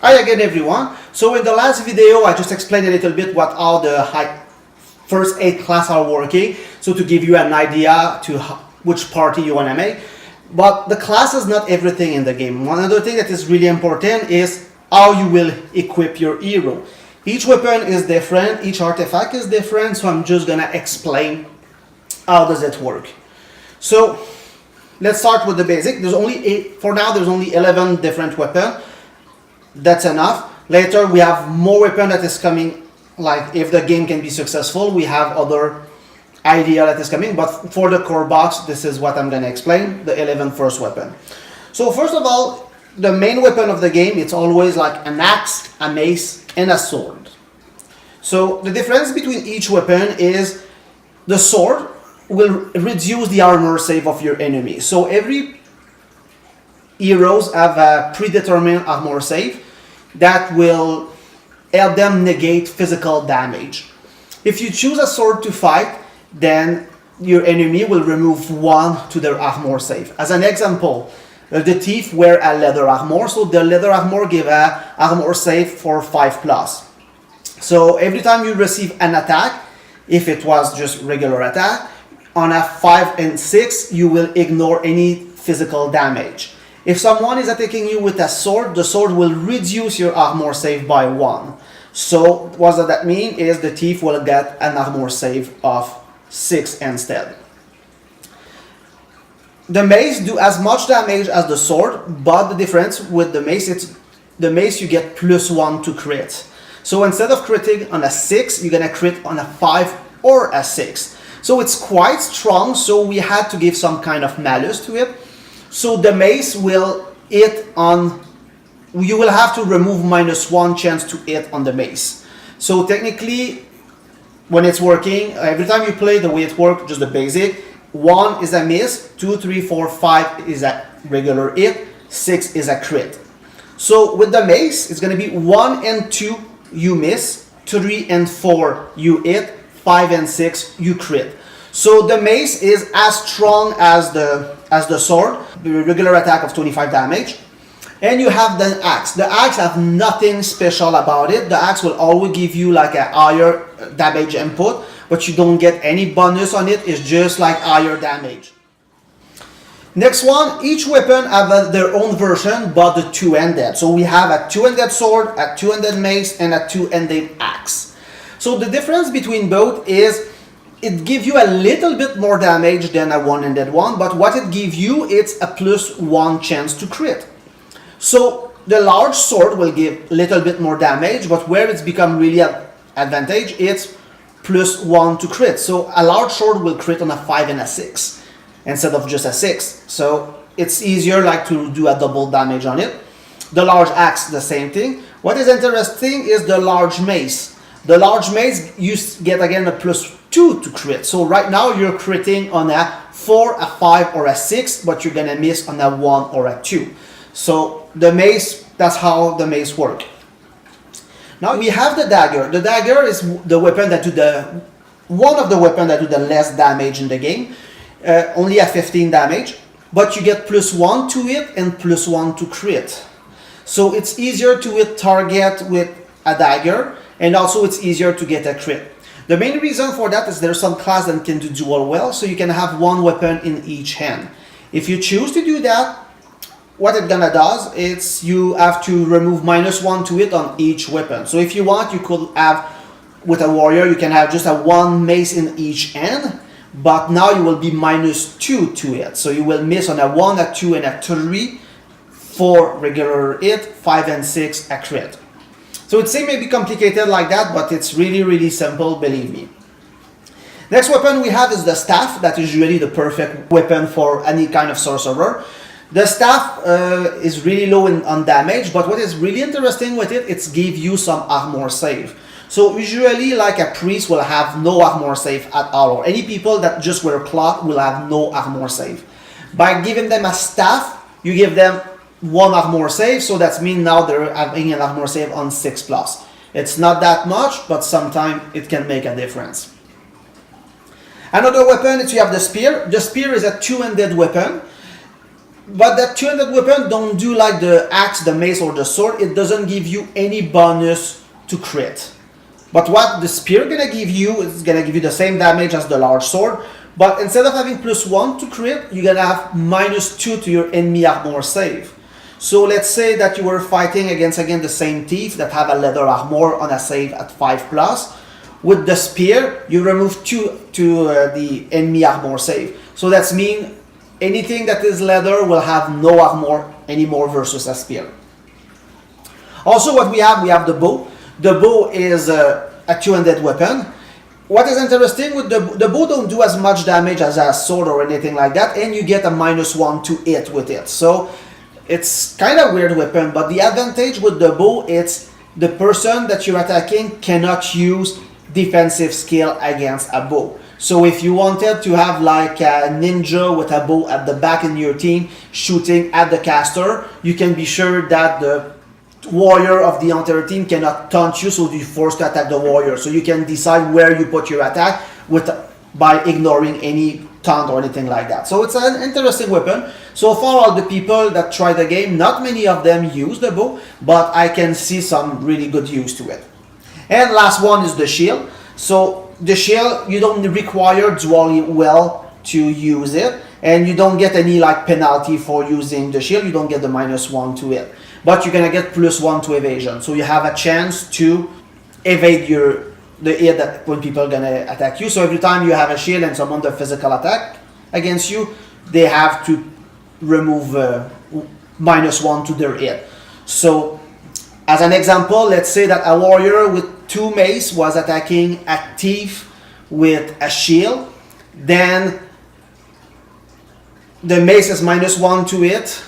Hi again everyone. So in the last video I just explained a little bit what all the first 8 classes are working, so to give you an idea to which party you want to make. But the class is not everything in the game. One other thing that is really important is how you will equip your hero. Each weapon is different, each artifact is different, so I'm just gonna explain how does it work. So let's start with the basic. There's only 8 for now. There's only 11 different weapons. That's enough. Later we have more weapon that is coming, like if the game can be successful we have other idea that is coming, but for the core box this is what I'm going to explain, the 11 first weapon. So first of all, the main weapon of the game, it's always like an axe, a mace and a sword. So the difference between each weapon is the sword will reduce the armor save of your enemy. So every heroes have a predetermined armor save that will help them negate physical damage. If you choose a sword to fight, then your enemy will remove 1 to their armor save. As an example, the thief wear a leather armor, so the leather armor give a armor save for 5+. So every time you receive an attack, if it was just regular attack, on a 5 and 6 you will ignore any physical damage. If someone is attacking you with a sword, the sword will reduce your armor save by 1. So what does that mean is the thief will get an armor save of 6 instead. The mace do as much damage as the sword, but the difference with the mace, it's the mace you get +1 to crit. So instead of critting on a 6, you're gonna crit on a 5 or a 6. So it's quite strong, so we had to give some kind of malus to it. So the mace will hit on, you will have to remove -1 chance to hit on the mace. So technically, when it's working, every time you play the way it works, just the basic, 1 is a miss, 2, 3, 4, 5 is a regular hit, 6 is a crit. So with the mace, it's going to be 1 and 2 you miss, 3 and 4 you hit, 5 and 6 you crit. So the mace is as strong as the sword, the regular attack of 25 damage. And you have the axe. The axe have nothing special about it. The axe will always give you like a higher damage input, but you don't get any bonus on it. It's just like higher damage. Next one, each weapon have their own version, but the two-handed. So we have a two-handed sword, a two-handed mace, and a two-handed axe. So the difference between both is it gives you a little bit more damage than a one-handed one, but what it gives you, it's a +1 chance to crit. So the large sword will give a little bit more damage, but where it's become really an advantage, it's +1 to crit. So a large sword will crit on a 5 and a 6 instead of just a 6. So it's easier like to do a double damage on it. The large axe, the same thing. What is interesting is the large mace. The large mace, you get again a +2 to crit. So right now you're critting on a 4, a 5, or a 6, but you're gonna miss on a 1 or a 2. So the mace, that's how the mace work. Now we have the dagger. The dagger is the weapon that do one of the weapons that do the less damage in the game. Only a 15 damage, but you get +1 to it and +1 to crit. So it's easier to hit target with a dagger, and also it's easier to get a crit. The main reason for that is there's some class that can do dual well, so you can have one weapon in each hand. If you choose to do that, what it gonna does is you have to remove -1 to it on each weapon. So if you want, you could have, with a warrior, you can have just a 1 mace in each hand, but now you will be -2 to it. So you will miss on a 1, a 2, and a 3, 4 regular hit, 5 and 6 a crit. So it may be complicated like that, but it's really simple, believe me. Next weapon we have is the staff. That is really the perfect weapon for any kind of sorcerer. The staff is really low on damage, but what is really interesting with it, it's give you some armor save. So usually like a priest will have no armor save at all, or any people that just wear cloth will have no armor save. By giving them a staff, you give them 1 armor save, so that means now they're having an armor save on 6+. It's not that much, but sometimes it can make a difference. Another weapon is you have the spear. The spear is a two-handed weapon. But that two-handed weapon don't do like the axe, the mace, or the sword. It doesn't give you any bonus to crit. But what the spear gonna give you is gonna give you the same damage as the large sword. But instead of having +1 to crit, you're gonna have -2 to your enemy armor save. So let's say that you were fighting against again the same thief that have a leather armor on a save at 5+. With the spear, you remove 2 to the enemy armor save. So that's mean anything that is leather will have no armor anymore versus a spear. Also, what we have the bow. The bow is a two-handed weapon. What is interesting with the bow don't do as much damage as a sword or anything like that, and you get a -1 to hit with it. So it's kind of weird weapon, but the advantage with the bow, it's the person that you're attacking cannot use defensive skill against a bow. So if you wanted to have like a ninja with a bow at the back in your team shooting at the caster, you can be sure that the warrior of the entire team cannot taunt you, so you're forced to attack the warrior. So you can decide where you put your attack by ignoring any taunt or anything like that. So it's an interesting weapon. So far, all the people that try the game, not many of them use the bow, but I can see some really good use to it. And last one is the shield. So the shield, you don't require dual well to use it, and you don't get any like penalty for using the shield. You don't get the -1 to it, but you're gonna get +1 to evasion. So you have a chance to evade the hit that when people are gonna attack you. So every time you have a shield and someone does physical attack against you, they have to remove -1 to their hit. So as an example, let's say that a warrior with 2 mace was attacking a thief with a shield. Then the mace is -1 to it.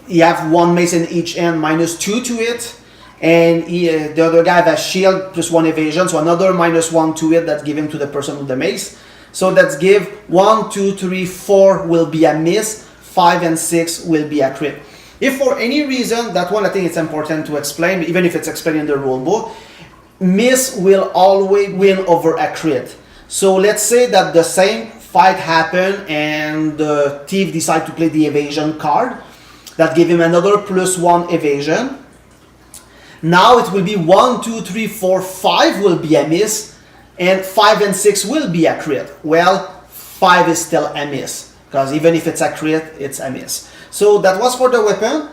You have 1 mace in each end, -2 to it. And the other guy has a shield +1 evasion, so another -1 to it that's given to the person with the mace. So that's give 1, 2, 3, 4 will be a miss, 5 and 6 will be a crit. If for any reason, that one I think it's important to explain, even if it's explained in the rule book, miss will always win over a crit. So let's say that the same fight happened and the thief decide to play the evasion card that give him another +1 evasion. Now it will be 1, 2, 3, 4, 5 will be a miss, and 5 and 6 will be a crit. Well, 5 is still a miss, because even if it's a crit, it's a miss. So that was for the weapon.